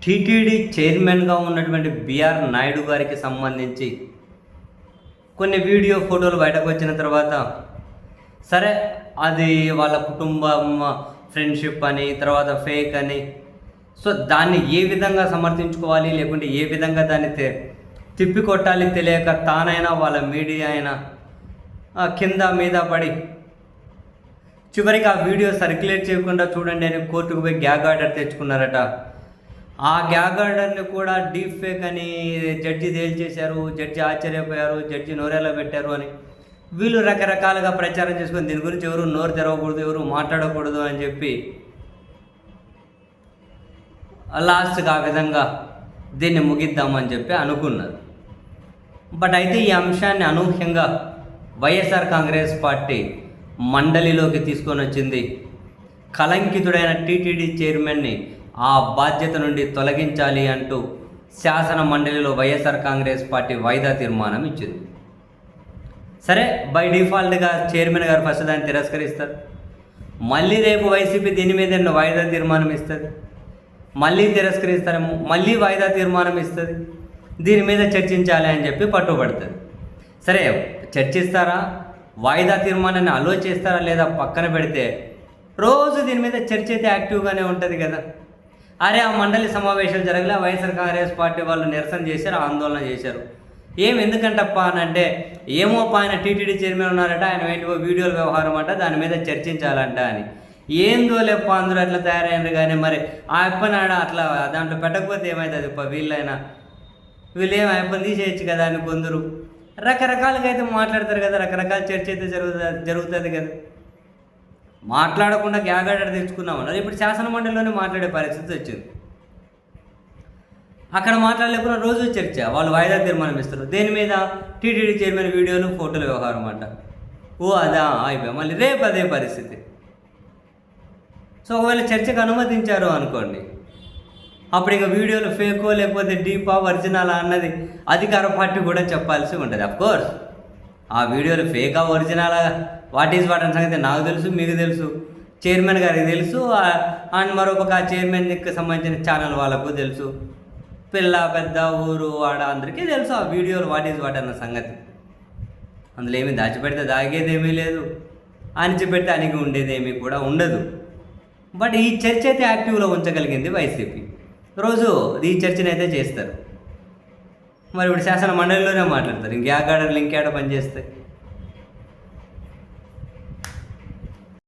TTD చైర్మన్గా ఉన్నటువంటి BR Naidu గారికి సంబంధించి కొన్ని వీడియో ఫోటోలు బయటకు వచ్చిన తర్వాత సరే అది వాళ్ళ కుటుంబం ఫ్రెండ్షిప్ అని తర్వాత ఫేక్ అని సో దాన్ని ఏ విధంగా సమర్థించుకోవాలి లేకుంటే ఏ విధంగా దాన్ని తిప్పికొట్టాలి తెలియక తానైనా వాళ్ళ మీడియా అయినా కింద మీద పడి చివరికి ఆ వీడియో సర్క్యులేట్ చేయకుండా చూడండి అని కోర్టుకు పోయి గ్యాగ్ ఆర్డర్ తెచ్చుకున్నారట. ఆ గ్యాగ్ ఆర్డర్ని కూడా డీప్ ఫేక్ అని జడ్జి తేల్చేశారు. జడ్జి ఆశ్చర్యపోయారు, జడ్జి నోరేలా పెట్టారు అని వీళ్ళు రకరకాలుగా ప్రచారం చేసుకొని దీని గురించి ఎవరు నోరు తెరవకూడదు, ఎవరు మాట్లాడకూడదు అని చెప్పి లాస్ట్గా ఆ విధంగా దీన్ని ముగిద్దామని చెప్పి అనుకున్నారు. బట్ అయితే ఈ అంశాన్ని అనూహ్యంగా వైఎస్ఆర్ కాంగ్రెస్ పార్టీ మండలిలోకి తీసుకొని వచ్చింది. కలంకితుడైన టీటీడీ చైర్మన్ని ఆ బాధ్యత నుండి తొలగించాలి అంటూ శాసన మండలిలో వైఎస్ఆర్ కాంగ్రెస్ పార్టీ వాయిదా తీర్మానం ఇచ్చింది. సరే, బై డిఫాల్ట్గా చైర్మన్ గారు ఫస్ట్ దాన్ని తిరస్కరిస్తారు. మళ్ళీ రేపు వైసీపీ దీని మీద వాయిదా తీర్మానం ఇస్తుంది, మళ్ళీ తిరస్కరిస్తారేమో, మళ్ళీ వాయిదా తీర్మానం ఇస్తుంది. దీని మీద చర్చించాలి అని చెప్పి పట్టుబడుతుంది. సరే, చర్చిస్తారా, వాయిదా తీర్మానాన్ని అలో చేస్తారా లేదా పక్కన పెడితే రోజు దీని మీద చర్చ అయితే యాక్టివ్గానే ఉంటుంది కదా. అరే ఆ మండలి సమావేశాలు జరగలే, వైఎస్ఆర్ కాంగ్రెస్ పార్టీ వాళ్ళు నిరసన చేశారు, ఆందోళన చేశారు. ఎందుకంటప్ప అని అంటే ఏమో ఆయన టీటీడీ చైర్మన్ ఉన్నారట, ఆయన ఏంటివో వీడియోల వ్యవహారం అంట, దాని మీద చర్చించాలంట అని. ఏందో లేప్ప అందరూ అట్లా తయారైనారు. కానీ మరి ఆ అప్పనాడ అట్లా దాంట్లో పెట్టకపోతే ఏమవుతుంది? వీళ్ళు ఏం అప్పని తీసేయచ్చు కదా అని కొందరు రకరకాలుగా అయితే మాట్లాడతారు కదా, రకరకాల చర్చ అయితే జరుగుతుంది కదా. మాట్లాడకుండా గ్యాగ్ ఆర్డర్ తెచ్చుకున్నామన్నారు. ఇప్పుడు శాసన మండలిలోనే మాట్లాడే పరిస్థితి వచ్చింది. అక్కడ మాట్లాడలేకుండా రోజు చర్చ, వాళ్ళు వాయిదా తీర్మానం ఇస్తారు. దేని మీద? టీటీడీ చైర్మన్ వీడియోలు ఫోటోల వ్యవహారం అంట. అదా అయిపోయి మళ్ళీ రేపు అదే పరిస్థితి. సో ఒకవేళ చర్చకు అనుమతించారు అనుకోండి, అప్పుడు ఇక వీడియోలు ఫేకో లేకపోతే డీపా ఒరిజినలా అన్నది అధికార పార్టీ కూడా చెప్పాల్సి ఉంటుంది. అఫ్కోర్స్ ఆ వీడియోలు ఫేకా ఒరిజినలా వాట్ ఈజ్ వాట్ అనే సంగతి నాకు తెలుసు, మీకు తెలుసు, చైర్మన్ గారికి తెలుసు, అండ్ మరొక ఆ చైర్మన్కి సంబంధించిన ఛానల్ వాళ్ళకు తెలుసు, పిల్ల పెద్ద ఊరు వాడ అందరికీ తెలుసు ఆ వీడియోలు వాట్ ఈజ్ వాట్ అన్న సంగతి. అందులో ఏమి దాచిపెడితే దాగేదేమీ లేదు, అణిచిపెడితే అణిగి ఉండేదేమీ కూడా ఉండదు. బట్ ఈ చర్చ అయితే యాక్టివ్లో ఉంచగలిగింది వైసీపీ. రోజు ఈ చర్చను అయితే చేస్తారు. మరి ఇప్పుడు శాసన మండలిలోనే మాట్లాడతారు. గ్యాగ్ ఆర్డర్లు ఇంకేడ పనిచేస్తాయి?